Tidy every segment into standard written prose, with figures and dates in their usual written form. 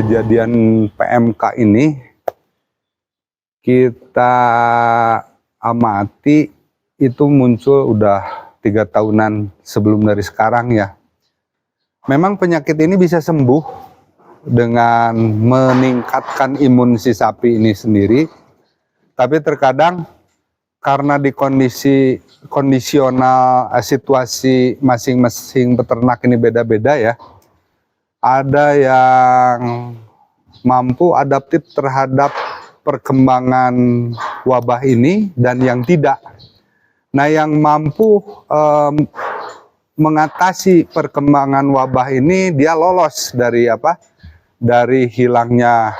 kejadian PMK ini kita amati itu muncul udah 3 tahunan sebelum dari sekarang ya. Memang penyakit ini bisa sembuh dengan meningkatkan imun si sapi ini sendiri, tapi terkadang karena di kondisional situasi masing-masing peternak ini beda-beda ya. Ada yang mampu adaptif terhadap perkembangan wabah ini dan yang tidak. Nah, yang mampu mengatasi perkembangan wabah ini dia lolos dari dari hilangnya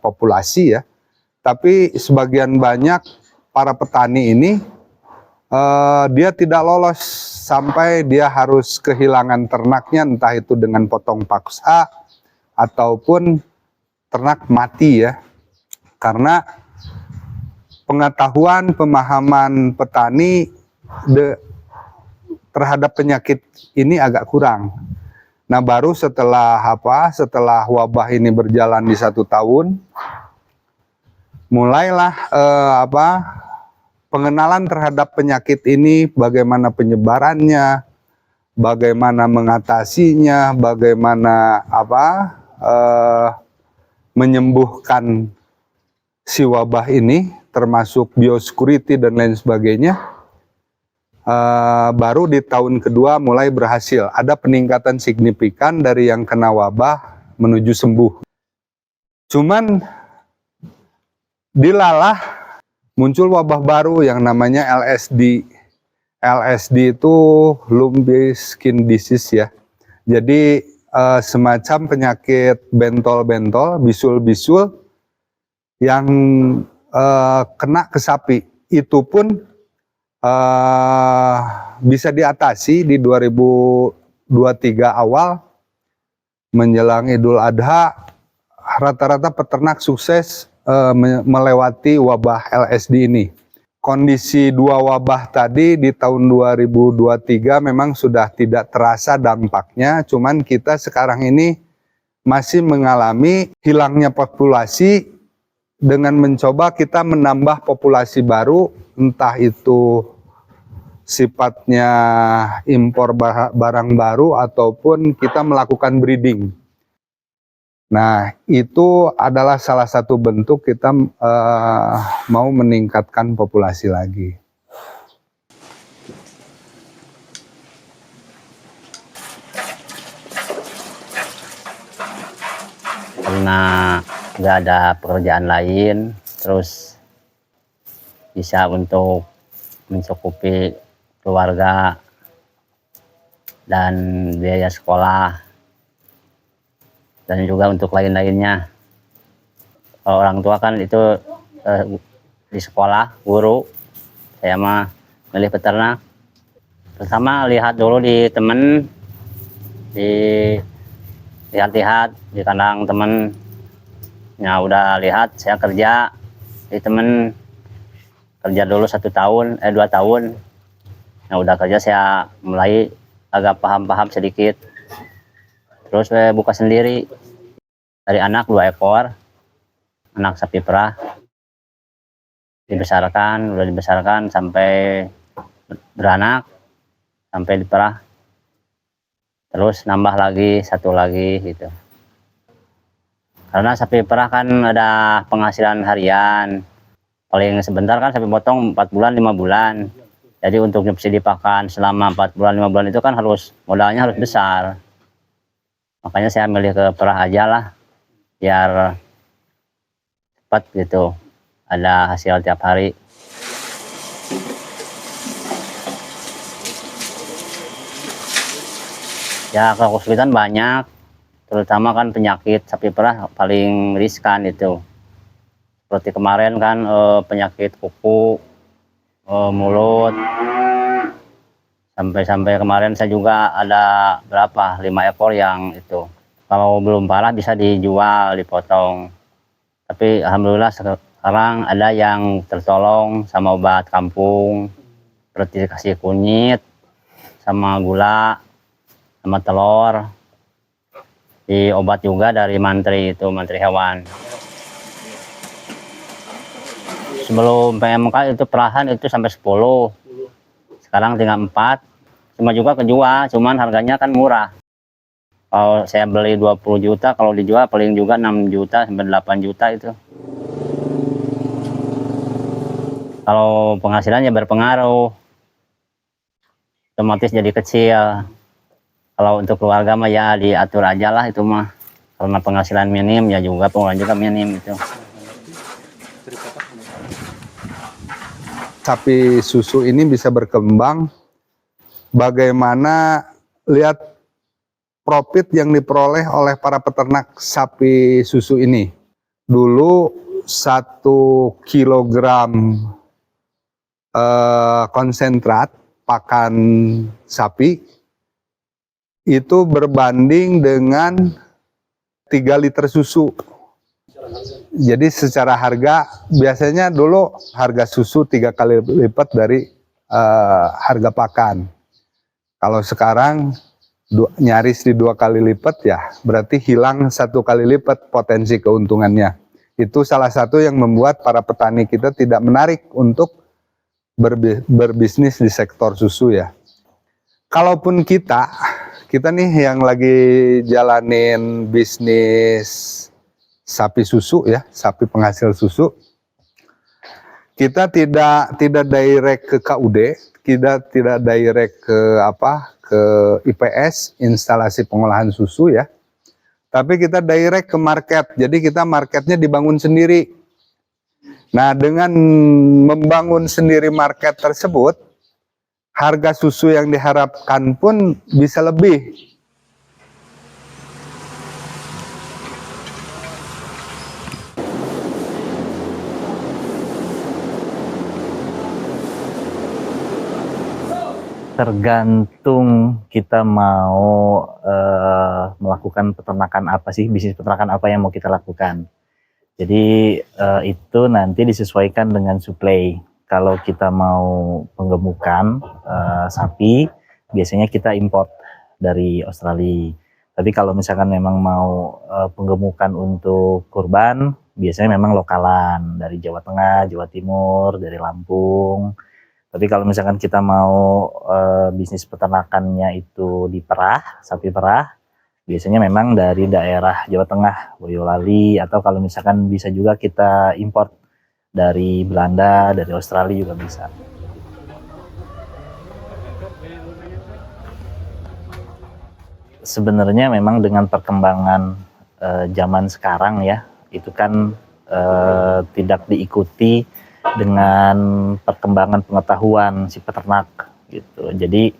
populasi ya. Tapi sebagian banyak para petani ini dia tidak lolos sampai dia harus kehilangan ternaknya, entah itu dengan potong paksa ataupun ternak mati ya. Karena pengetahuan, pemahaman petani terhadap penyakit ini agak kurang. Nah, baru setelah wabah ini berjalan di 1 tahun, mulailah pengenalan terhadap penyakit ini, bagaimana penyebarannya, bagaimana mengatasinya, bagaimana menyembuhkan si wabah ini, termasuk biosecurity dan lain sebagainya. Baru di tahun kedua mulai berhasil, ada peningkatan signifikan dari yang kena wabah menuju sembuh. Cuman dilalah muncul wabah baru yang namanya LSD. LSD itu lumpy skin disease ya. Jadi semacam penyakit bentol-bentol, bisul-bisul yang kena ke sapi. Itu pun bisa diatasi di 2023 awal menjelang Idul Adha. Rata-rata peternak sukses melewati wabah LSD ini. Kondisi 2 wabah tadi di tahun 2023 memang sudah tidak terasa dampaknya, cuman kita sekarang ini masih mengalami hilangnya populasi dengan mencoba kita menambah populasi baru, entah itu sifatnya impor barang baru ataupun kita melakukan breeding. Nah, itu adalah salah satu bentuk kita mau meningkatkan populasi lagi. Karena nggak ada pekerjaan lain, terus bisa untuk mencukupi keluarga dan biaya sekolah, dan juga untuk lain-lainnya. Kalau orang tua kan itu di sekolah, guru, saya mah milih peternak. Pertama lihat dulu di temen, lihat-lihat di kandang temen. Ya udah lihat, saya kerja di temen, kerja dulu 1 tahun, 2 tahun. Ya udah kerja saya mulai agak paham-paham sedikit. Terus saya buka sendiri dari anak 2 ekor, anak sapi perah. Udah dibesarkan sampai beranak, sampai diperah. Terus nambah lagi 1 lagi gitu. Karena sapi perah kan ada penghasilan harian. Paling sebentar kan sapi potong 4 bulan, 5 bulan. Jadi untuk subsidi pakan selama 4 bulan, 5 bulan itu kan modalnya harus besar. Makanya saya milih ke perah aja lah, biar cepat gitu, ada hasil tiap hari. Ya kesulitan banyak, terutama kan penyakit sapi perah paling riskan itu. Seperti kemarin kan penyakit kuku, mulut. Sampai kemarin saya juga ada 5 ekor yang itu. Kalau belum parah bisa dijual, dipotong. Tapi alhamdulillah sekarang ada yang tertolong sama obat kampung. Seperti dikasih kunyit, sama gula, sama telur. Di obat juga dari mantri itu, mantri hewan. Sebelum PMK itu perahan itu sampai 10. Sekarang tinggal 4. Cuma juga kejual, cuman harganya kan murah. Kalau saya beli 20 juta, kalau dijual paling juga 6 juta sampai 8 juta itu. Kalau penghasilannya berpengaruh, otomatis jadi kecil. Kalau untuk keluarga mah ya diatur aja lah itu mah. Karena penghasilan minim ya juga pengeluaran juga minim itu. Sapi susu ini bisa berkembang, bagaimana lihat profit yang diperoleh oleh para peternak sapi susu ini. Dulu 1 kilogram konsentrat pakan sapi itu berbanding dengan 3 liter susu. Jadi secara harga biasanya dulu harga susu 3 kali lipat dari harga pakan. Kalau sekarang nyaris di 2 kali lipat ya, berarti hilang 1 kali lipat potensi keuntungannya. Itu salah satu yang membuat para petani kita tidak menarik untuk berbisnis di sektor susu ya. Kalaupun kita nih yang lagi jalanin bisnis sapi susu ya, sapi penghasil susu, kita tidak direct ke KUD, kita tidak direct ke IPS, instalasi pengolahan susu ya, tapi kita direct ke market. Jadi kita marketnya dibangun sendiri. Nah, dengan membangun sendiri market tersebut, harga susu yang diharapkan pun bisa lebih. Tergantung kita mau melakukan peternakan apa sih, bisnis peternakan apa yang mau kita lakukan. Jadi itu nanti disesuaikan dengan suplai. Kalau kita mau penggemukan sapi, biasanya kita import dari Australia. Tapi kalau misalkan memang mau penggemukan untuk kurban, biasanya memang lokalan dari Jawa Tengah, Jawa Timur, dari Lampung. Tapi kalau misalkan kita mau bisnis peternakannya itu di perah, sapi perah, biasanya memang dari daerah Jawa Tengah, Boyolali, atau kalau misalkan bisa juga kita import dari Belanda, dari Australia juga bisa. Sebenarnya memang dengan perkembangan zaman sekarang ya, itu kan tidak diikuti dengan perkembangan pengetahuan si peternak gitu. Jadi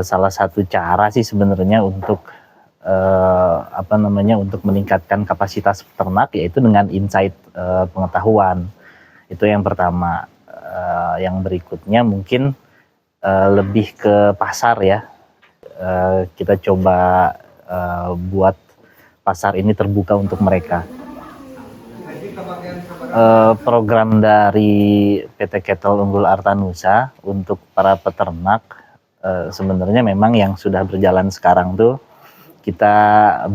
salah satu cara sih sebenarnya untuk untuk meningkatkan kapasitas peternak yaitu dengan insight pengetahuan. Itu yang pertama. Yang berikutnya mungkin lebih ke pasar ya. Kita coba buat pasar ini terbuka untuk mereka. Program dari PT Cattle Unggul Artanusa untuk para peternak sebenarnya memang yang sudah berjalan sekarang tuh kita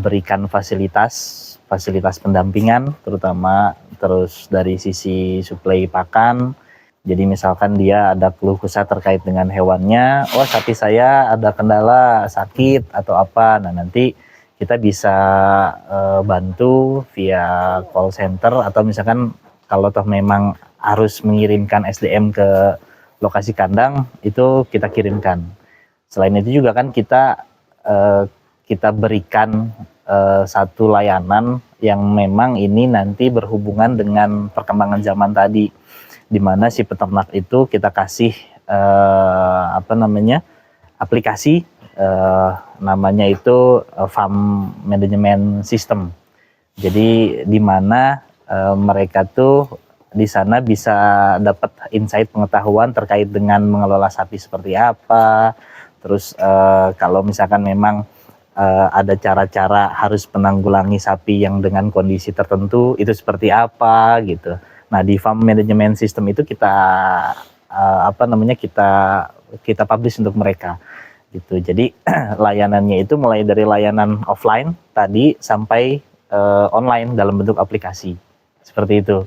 berikan fasilitas pendampingan, terutama terus dari sisi suplai pakan. Jadi misalkan dia ada keluh kesah terkait dengan hewannya, oh sapi saya ada kendala sakit atau apa, nah nanti kita bisa bantu via call center, atau misalkan kalau toh memang harus mengirimkan SDM ke lokasi kandang, itu kita kirimkan. Selain itu juga kan kita berikan satu layanan yang memang ini nanti berhubungan dengan perkembangan zaman tadi, di mana si peternak itu kita kasih aplikasi namanya itu farm management system. Jadi di mana mereka tuh di sana bisa dapat insight pengetahuan terkait dengan mengelola sapi seperti apa. Terus kalau misalkan memang ada cara-cara harus menanggulangi sapi yang dengan kondisi tertentu itu seperti apa gitu. Nah di farm management system itu kita kita publish untuk mereka. gitu. Jadi layanannya itu mulai dari layanan offline tadi sampai online dalam bentuk aplikasi seperti itu.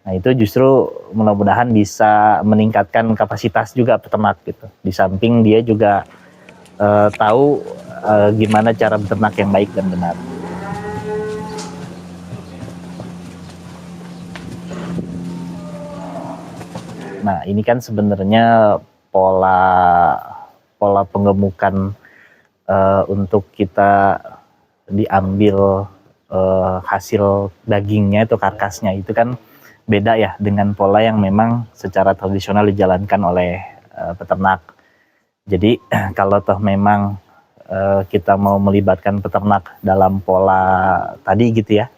Nah itu justru mudah-mudahan bisa meningkatkan kapasitas juga peternak gitu. Di samping dia juga tahu gimana cara beternak yang baik dan benar. Nah ini kan sebenarnya pola penggemukan untuk kita diambil hasil dagingnya itu karkasnya itu kan beda ya dengan pola yang memang secara tradisional dijalankan oleh peternak. Jadi kalau toh memang kita mau melibatkan peternak dalam pola tadi gitu ya,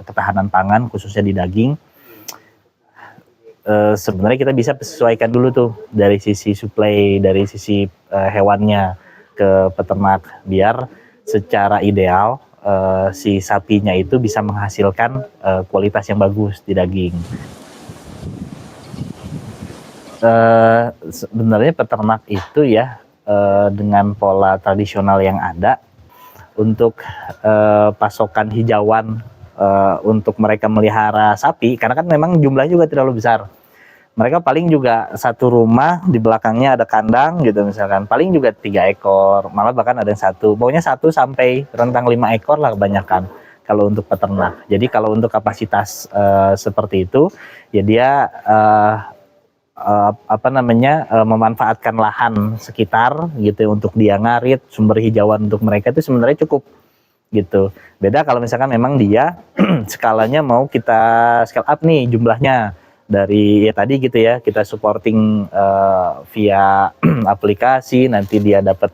ketahanan pangan khususnya di daging, sebenarnya kita bisa sesuaikan dulu tuh dari sisi suplai, dari sisi hewannya ke peternak biar secara ideal si sapinya itu bisa menghasilkan kualitas yang bagus di daging. Sebenarnya peternak itu ya dengan pola tradisional yang ada untuk pasokan hijauan untuk mereka melihara sapi, karena kan memang jumlahnya juga terlalu besar. Mereka paling juga satu rumah di belakangnya ada kandang gitu misalkan, paling juga 3 ekor, malah bahkan ada yang 1, pokoknya 1 sampai rentang 5 ekor lah kebanyakan kalau untuk peternak. Jadi kalau untuk kapasitas seperti itu ya dia memanfaatkan lahan sekitar gitu untuk dia ngarit, sumber hijauan untuk mereka itu sebenarnya cukup gitu. Beda kalau misalkan memang dia skalanya mau kita scale up nih jumlahnya dari ya tadi gitu ya, kita supporting via aplikasi, nanti dia dapat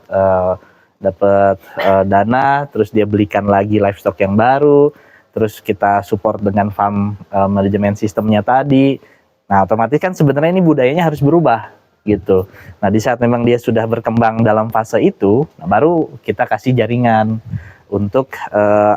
dana, terus dia belikan lagi livestock yang baru, terus kita support dengan farm manajemen sistemnya tadi. Nah otomatis kan sebenarnya ini budayanya harus berubah gitu. Nah di saat memang dia sudah berkembang dalam fase itu, nah, baru kita kasih jaringan untuk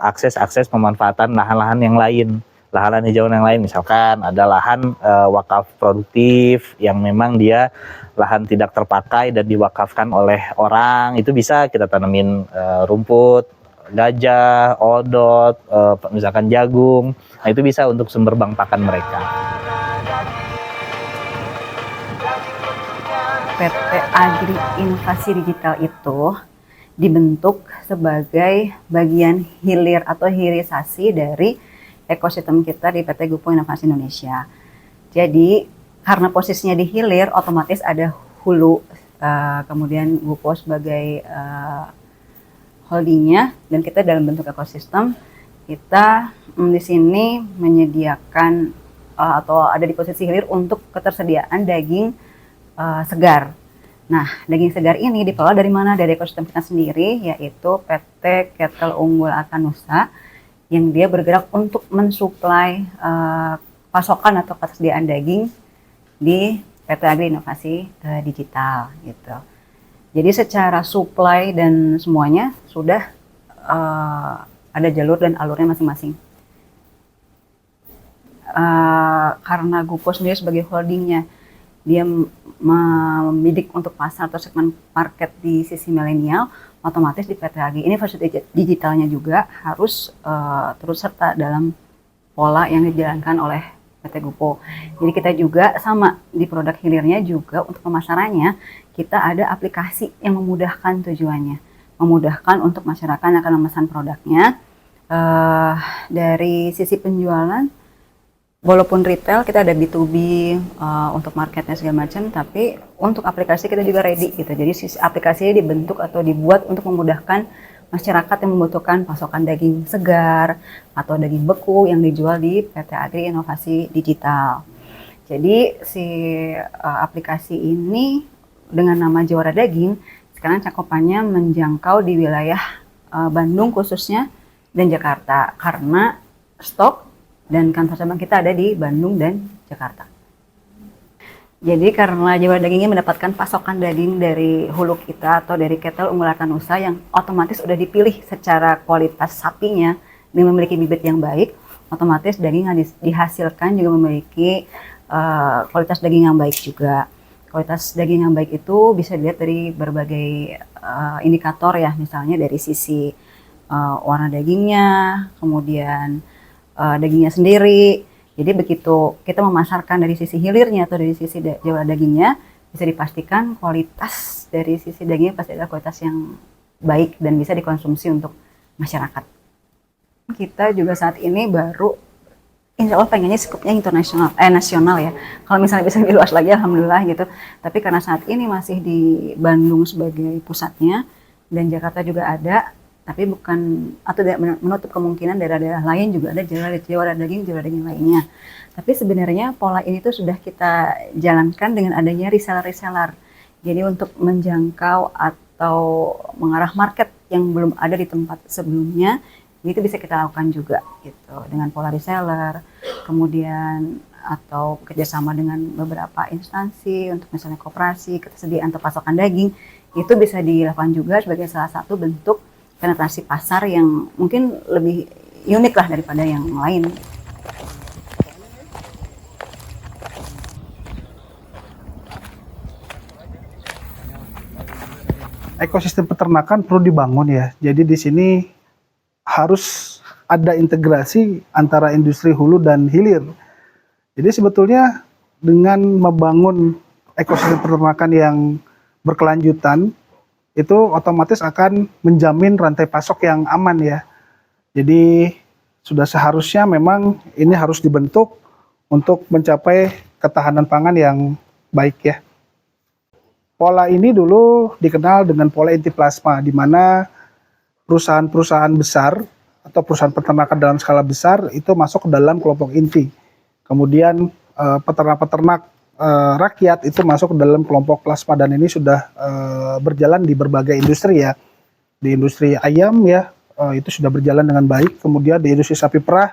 akses pemanfaatan lahan-lahan yang lain, lahan hijauan yang lain. Misalkan ada lahan wakaf produktif yang memang dia lahan tidak terpakai dan diwakafkan oleh orang, itu bisa kita tanamin rumput, gajah, odot, misalkan jagung. Nah itu bisa untuk sumber bank pakan mereka. PT Agri Inovasi Digital itu dibentuk sebagai bagian hilir atau hilirisasi dari ekosistem kita di PT Gupo Inovasi Indonesia. Jadi karena posisinya di hilir, otomatis ada hulu, kemudian Gupo sebagai holdingnya, dan kita dalam bentuk ekosistem kita di sini menyediakan atau ada di posisi hilir untuk ketersediaan daging segar. Nah, daging segar ini dikelola dari mana? Dari ekosistem kita sendiri, yaitu PT Cattle Unggul Artanusa, yang dia bergerak untuk mensuplai pasokan atau ketersediaan daging di PT Agri Inovasi Digital gitu. Jadi secara supply dan semuanya sudah ada jalur dan alurnya masing-masing. Karena Gupo sendiri sebagai holdingnya, dia membidik untuk pasar atau segmen market di sisi milenial, otomatis di PT Agri Inovasi Digitalnya juga harus terus serta dalam pola yang dijalankan oleh PT Gupo. Jadi kita juga sama di produk hilirnya juga untuk pemasarannya, kita ada aplikasi yang memudahkan tujuannya, memudahkan untuk masyarakat yang akan memesan produknya. Dari sisi penjualan, walaupun retail kita ada B2B untuk marketnya segala macam, tapi untuk aplikasi kita juga ready gitu. Jadi aplikasinya dibentuk atau dibuat untuk memudahkan masyarakat yang membutuhkan pasokan daging segar atau daging beku yang dijual di PT Agri Inovasi Digital. Jadi si aplikasi ini dengan nama Jawara Daging sekarang cakupannya menjangkau di wilayah Bandung khususnya dan Jakarta, karena stok dan kantor cabang kita ada di Bandung dan Jakarta. Jadi karena Jawara Daging ini mendapatkan pasokan daging dari hulu kita atau dari Cattle Unggul Artanusa yang otomatis sudah dipilih secara kualitas sapinya dan memiliki bibit yang baik, otomatis daging yang dihasilkan juga memiliki kualitas daging yang baik juga. Kualitas daging yang baik itu bisa dilihat dari berbagai indikator ya, misalnya dari sisi warna dagingnya, kemudian dagingnya sendiri. Jadi begitu kita memasarkan dari sisi hilirnya atau dari sisi jual dagingnya, bisa dipastikan kualitas dari sisi dagingnya pasti adalah kualitas yang baik dan bisa dikonsumsi untuk masyarakat. Kita juga saat ini baru insya Allah pengennya skupnya internasional, nasional ya. Kalau misalnya bisa lebih luas lagi, alhamdulillah gitu. Tapi karena saat ini masih di Bandung sebagai pusatnya dan Jakarta juga ada, tapi bukan atau tidak menutup kemungkinan daerah-daerah lain juga ada jual daging lainnya. Tapi sebenarnya pola ini tuh sudah kita jalankan dengan adanya reseller-reseller. Jadi untuk menjangkau atau mengarah market yang belum ada di tempat sebelumnya, itu bisa kita lakukan juga gitu dengan pola reseller, kemudian atau kerjasama dengan beberapa instansi untuk misalnya koperasi, ketersediaan atau pasokan daging, itu bisa dilakukan juga sebagai salah satu bentuk penetrasi pasar yang mungkin lebih unik lah daripada yang lain. Ekosistem peternakan perlu dibangun ya. Jadi di sini harus ada integrasi antara industri hulu dan hilir. Jadi sebetulnya dengan membangun ekosistem peternakan yang berkelanjutan, itu otomatis akan menjamin rantai pasok yang aman ya. Jadi sudah seharusnya memang ini harus dibentuk untuk mencapai ketahanan pangan yang baik ya. Pola ini dulu dikenal dengan pola inti plasma, di mana perusahaan-perusahaan besar atau perusahaan peternakan dalam skala besar itu masuk ke dalam kelompok inti. Kemudian peternak-peternak rakyat itu masuk ke dalam kelompok plasma, dan ini sudah berjalan di berbagai industri ya. Di industri ayam ya itu sudah berjalan dengan baik. Kemudian di industri sapi perah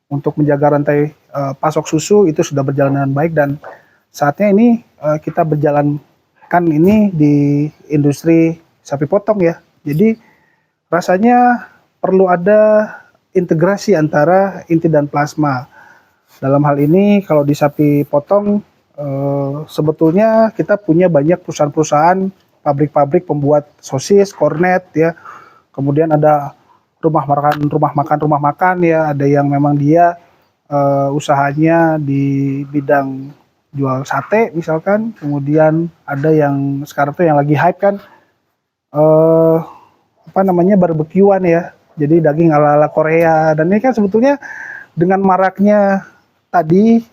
untuk menjaga rantai pasok susu itu sudah berjalan dengan baik, dan saatnya ini kita berjalankan ini di industri sapi potong ya. Jadi rasanya perlu ada integrasi antara inti dan plasma. Dalam hal ini kalau di sapi potong sebetulnya kita punya banyak perusahaan-perusahaan, pabrik-pabrik pembuat sosis, kornet ya. Kemudian ada rumah makan ya, ada yang memang dia usahanya di bidang jual sate misalkan. Kemudian ada yang sekarang tuh yang lagi hype kan barbekyuan ya, jadi daging ala-ala Korea. Dan ini kan sebetulnya dengan maraknya tadi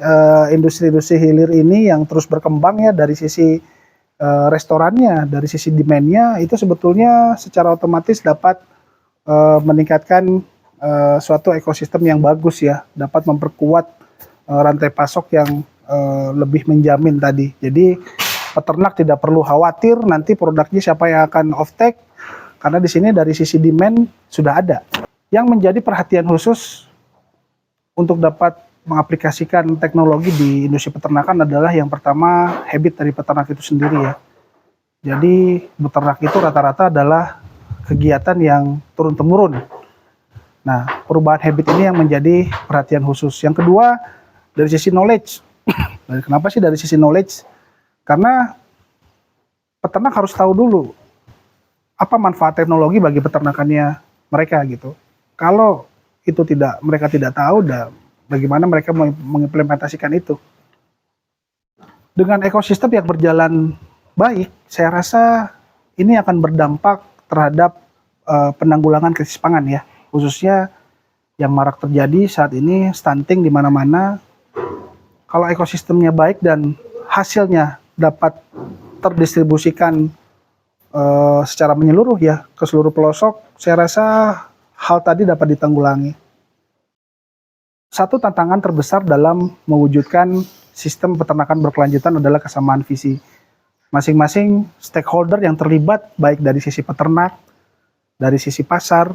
industri-industri hilir ini yang terus berkembang ya, dari sisi restorannya, dari sisi demand-nya, itu sebetulnya secara otomatis dapat meningkatkan suatu ekosistem yang bagus ya, dapat memperkuat rantai pasok yang lebih menjamin tadi. Jadi peternak tidak perlu khawatir nanti produknya siapa yang akan off-take, karena di sini dari sisi demand sudah ada. Yang menjadi perhatian khusus untuk dapat mengaplikasikan teknologi di industri peternakan adalah yang pertama habit dari peternak itu sendiri ya. Jadi beternak itu rata-rata adalah kegiatan yang turun-temurun. Nah, perubahan habit ini yang menjadi perhatian khusus. Yang kedua, dari sisi knowledge. Kenapa sih dari sisi knowledge? Karena peternak harus tahu dulu apa manfaat teknologi bagi peternakannya mereka gitu. Kalau itu mereka tidak tahu, bagaimana mereka mengimplementasikan itu. Dengan ekosistem yang berjalan baik, saya rasa ini akan berdampak terhadap penanggulangan krisis pangan ya, khususnya yang marak terjadi saat ini, stunting di mana-mana. Kalau ekosistemnya baik dan hasilnya dapat terdistribusikan secara menyeluruh ya ke seluruh pelosok, saya rasa hal tadi dapat ditanggulangi. Satu tantangan terbesar dalam mewujudkan sistem peternakan berkelanjutan adalah kesamaan visi. Masing-masing stakeholder yang terlibat, baik dari sisi peternak, dari sisi pasar,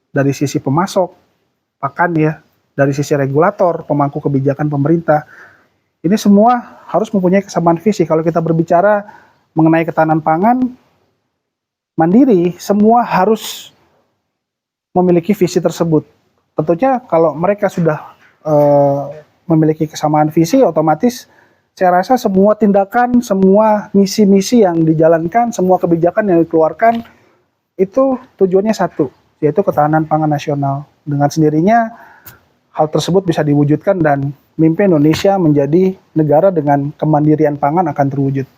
dari sisi pemasok pakan ya, dari sisi regulator, pemangku kebijakan pemerintah, ini semua harus mempunyai kesamaan visi. Kalau kita berbicara mengenai ketahanan pangan mandiri, semua harus memiliki visi tersebut. Tentunya kalau mereka sudah memiliki kesamaan visi, otomatis Saya rasa semua tindakan, semua misi-misi yang dijalankan, semua kebijakan yang dikeluarkan itu tujuannya satu, yaitu ketahanan pangan nasional. Dengan sendirinya hal tersebut bisa diwujudkan dan mimpi Indonesia menjadi negara dengan kemandirian pangan akan terwujud.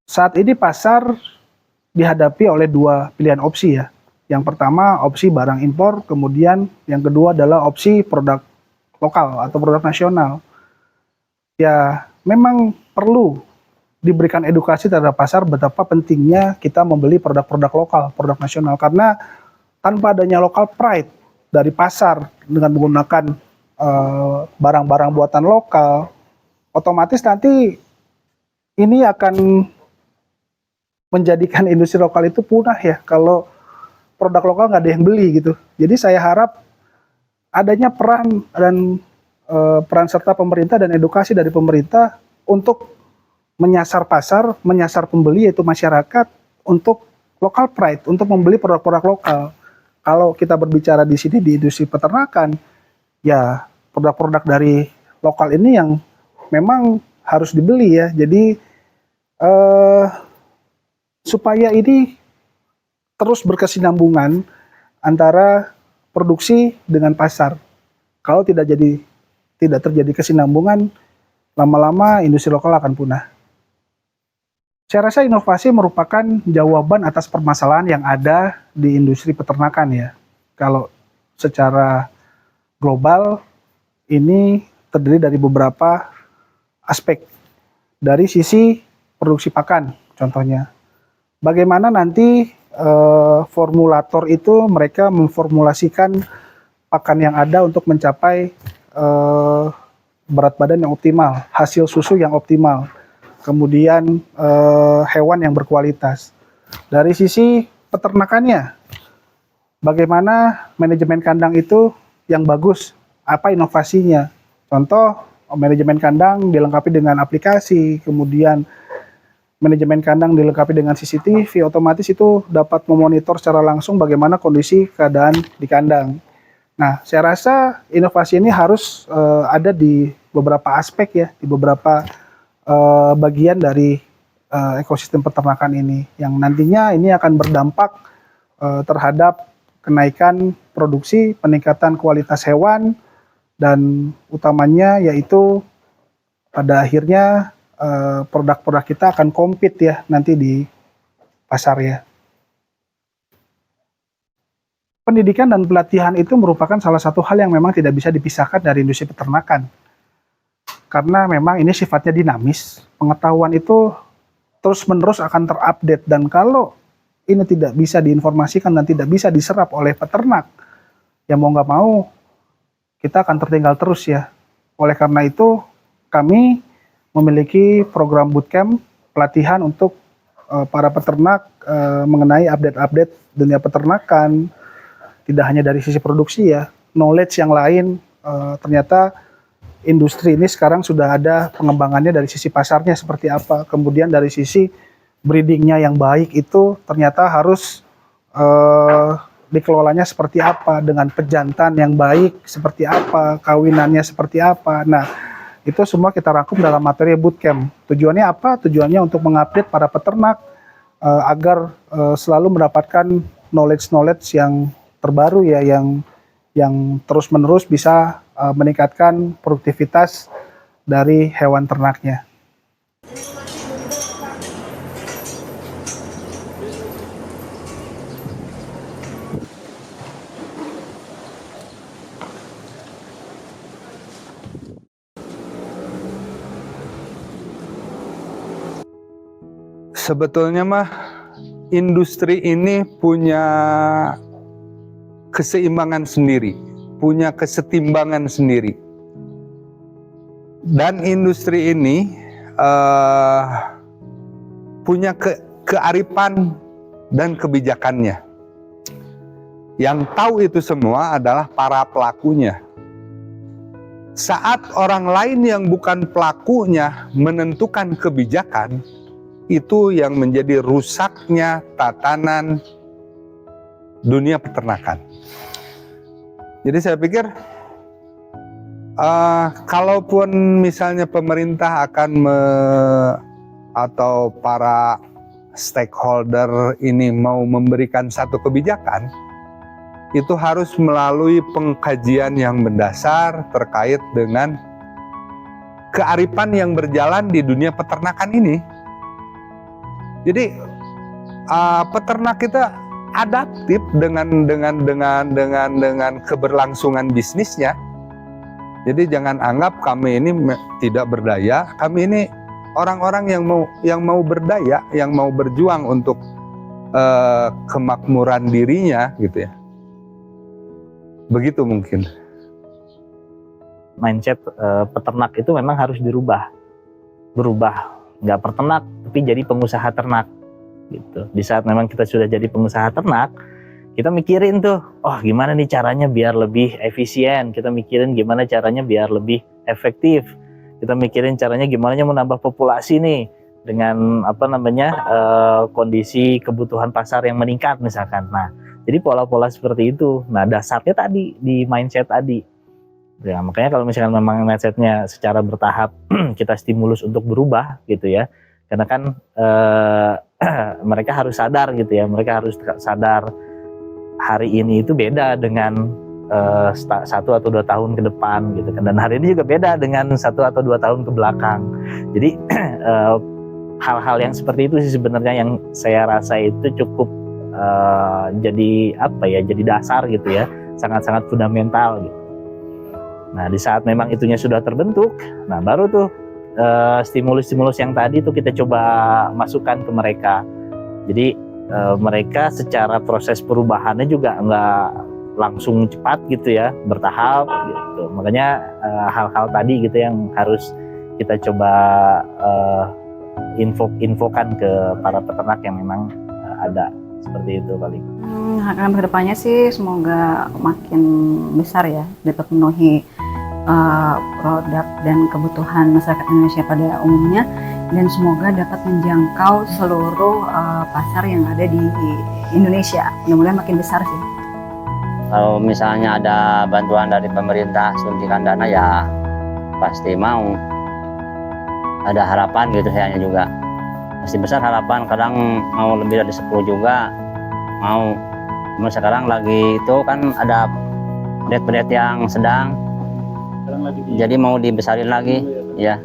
Saat ini pasar dihadapi oleh dua pilihan opsi ya. Yang pertama opsi barang impor, kemudian yang kedua adalah opsi produk lokal atau produk nasional. Ya, memang perlu diberikan edukasi terhadap pasar betapa pentingnya kita membeli produk-produk lokal, produk nasional. Karena tanpa adanya local pride dari pasar dengan menggunakan barang-barang buatan lokal, otomatis nanti ini akan menjadikan industri lokal itu punah ya kalau produk lokal nggak ada yang beli gitu. Jadi saya harap adanya peran serta pemerintah dan edukasi dari pemerintah untuk menyasar pasar, menyasar pembeli yaitu masyarakat untuk local pride, untuk membeli produk-produk lokal. Kalau kita berbicara di sini di industri peternakan, ya produk-produk dari lokal ini yang memang harus dibeli ya. Jadi supaya ini terus berkesinambungan antara produksi dengan pasar. Kalau tidak terjadi kesinambungan, lama-lama industri lokal akan punah. Saya rasa inovasi merupakan jawaban atas permasalahan yang ada di industri peternakan ya. Kalau secara global ini terdiri dari beberapa aspek. Dari sisi produksi pakan contohnya. Bagaimana nanti formulator itu mereka memformulasikan pakan yang ada untuk mencapai berat badan yang optimal, hasil susu yang optimal, kemudian hewan yang berkualitas. Dari sisi peternakannya, bagaimana manajemen kandang itu yang bagus, apa inovasinya. Contoh, manajemen kandang dilengkapi dengan aplikasi, kemudian manajemen kandang dilengkapi dengan CCTV, otomatis itu dapat memonitor secara langsung bagaimana kondisi keadaan di kandang. Nah, saya rasa inovasi ini harus ada di beberapa aspek ya, di beberapa bagian dari ekosistem peternakan ini, yang nantinya ini akan berdampak terhadap kenaikan produksi, peningkatan kualitas hewan, dan utamanya yaitu pada akhirnya produk-produk kita akan compete ya nanti di pasar ya. Pendidikan dan pelatihan itu merupakan salah satu hal yang memang tidak bisa dipisahkan dari industri peternakan. Karena memang ini sifatnya dinamis, pengetahuan itu terus-menerus akan terupdate, dan kalau ini tidak bisa diinformasikan dan tidak bisa diserap oleh peternak, ya mau nggak mau kita akan tertinggal terus ya. Oleh karena itu kami memiliki program bootcamp pelatihan untuk para peternak mengenai update-update dunia peternakan, tidak hanya dari sisi produksi ya, knowledge yang lain. Ternyata industri ini sekarang sudah ada pengembangannya dari sisi pasarnya seperti apa, kemudian dari sisi breedingnya yang baik itu ternyata harus dikelolanya seperti apa, dengan pejantan yang baik seperti apa, kawinannya seperti apa. Nah, itu semua kita rangkum dalam materi bootcamp. Tujuannya apa? Tujuannya untuk mengupdate para peternak agar selalu mendapatkan knowledge yang terbaru ya, yang terus-menerus bisa meningkatkan produktivitas dari hewan ternaknya. Sebetulnya mah industri ini punya keseimbangan sendiri, punya kesetimbangan sendiri. Dan industri ini punya kearifan dan kebijakannya. Yang tahu itu semua adalah para pelakunya. Saat orang lain yang bukan pelakunya menentukan kebijakan, itu yang menjadi rusaknya tatanan dunia peternakan. Jadi saya pikir Kalaupun misalnya pemerintah akan atau para stakeholder ini mau memberikan satu kebijakan, itu harus melalui pengkajian yang mendasar terkait dengan kearifan yang berjalan di dunia peternakan ini. Jadi peternak kita adaptif dengan keberlangsungan bisnisnya. Jadi jangan anggap kami ini tidak berdaya. Kami ini orang-orang yang mau berdaya, yang mau berjuang untuk kemakmuran dirinya, gitu ya. Begitu mungkin. Mindset peternak itu memang harus berubah, nggak peternak tapi jadi pengusaha ternak gitu. Di saat memang kita sudah jadi pengusaha ternak, kita mikirin tuh, oh gimana nih caranya biar lebih efisien, kita mikirin gimana caranya biar lebih efektif, kita mikirin caranya gimana menambah populasi nih dengan kondisi kebutuhan pasar yang meningkat misalkan. Nah, jadi pola-pola seperti itu. Nah, dasarnya tadi di mindset tadi. Ya, makanya kalau misalkan memang mindsetnya secara bertahap kita stimulus untuk berubah gitu ya. Karena kan mereka harus sadar gitu ya. Mereka harus sadar hari ini itu beda dengan 1 atau 2 tahun ke depan gitu kan. Dan hari ini juga beda dengan 1 atau 2 tahun ke belakang. Jadi hal-hal yang seperti itu sih sebenarnya yang saya rasa itu cukup jadi dasar gitu ya, sangat-sangat fundamental gitu. Nah, di saat memang itunya sudah terbentuk, nah baru tuh stimulus-stimulus yang tadi tuh kita coba masukkan ke mereka. Jadi mereka secara proses perubahannya juga nggak langsung cepat gitu ya, bertahap gitu. Makanya hal-hal tadi gitu yang harus kita coba infokan ke para peternak yang memang ada seperti itu paling. Harapan kedepannya sih semoga makin besar ya, dapat memenuhi produk dan kebutuhan masyarakat Indonesia pada umumnya, dan semoga dapat menjangkau seluruh pasar yang ada di Indonesia. Mudah-mudahan makin besar sih. Kalau misalnya ada bantuan dari pemerintah, suntikan dana, ya pasti mau. Ada harapan gitu sayanya juga. Pasti besar harapan, kadang mau lebih dari 10 juga mau. Cuma sekarang lagi itu kan ada update yang sedang, jadi mau dibesarin lagi ya.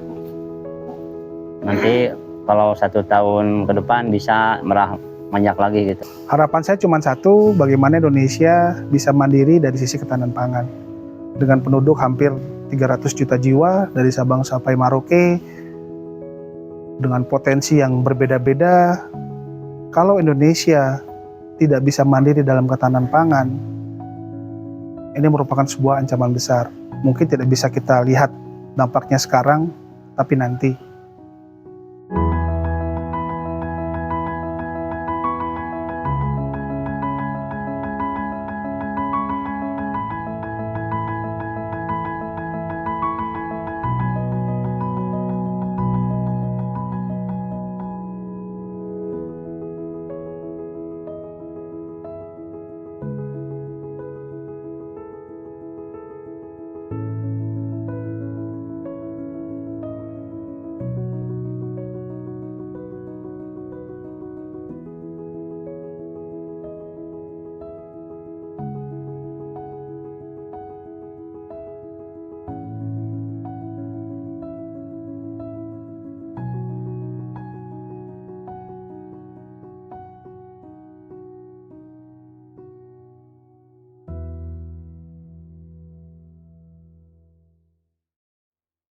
Nanti kalau 1 tahun ke depan bisa merah banyak lagi gitu. Harapan saya cuma satu, bagaimana Indonesia bisa mandiri dari sisi ketahanan pangan. Dengan penduduk hampir 300 juta jiwa dari Sabang sampai Merauke, dengan potensi yang berbeda-beda, kalau Indonesia tidak bisa mandiri dalam ketahanan pangan, ini merupakan sebuah ancaman besar. Mungkin tidak bisa kita lihat dampaknya sekarang, tapi nanti.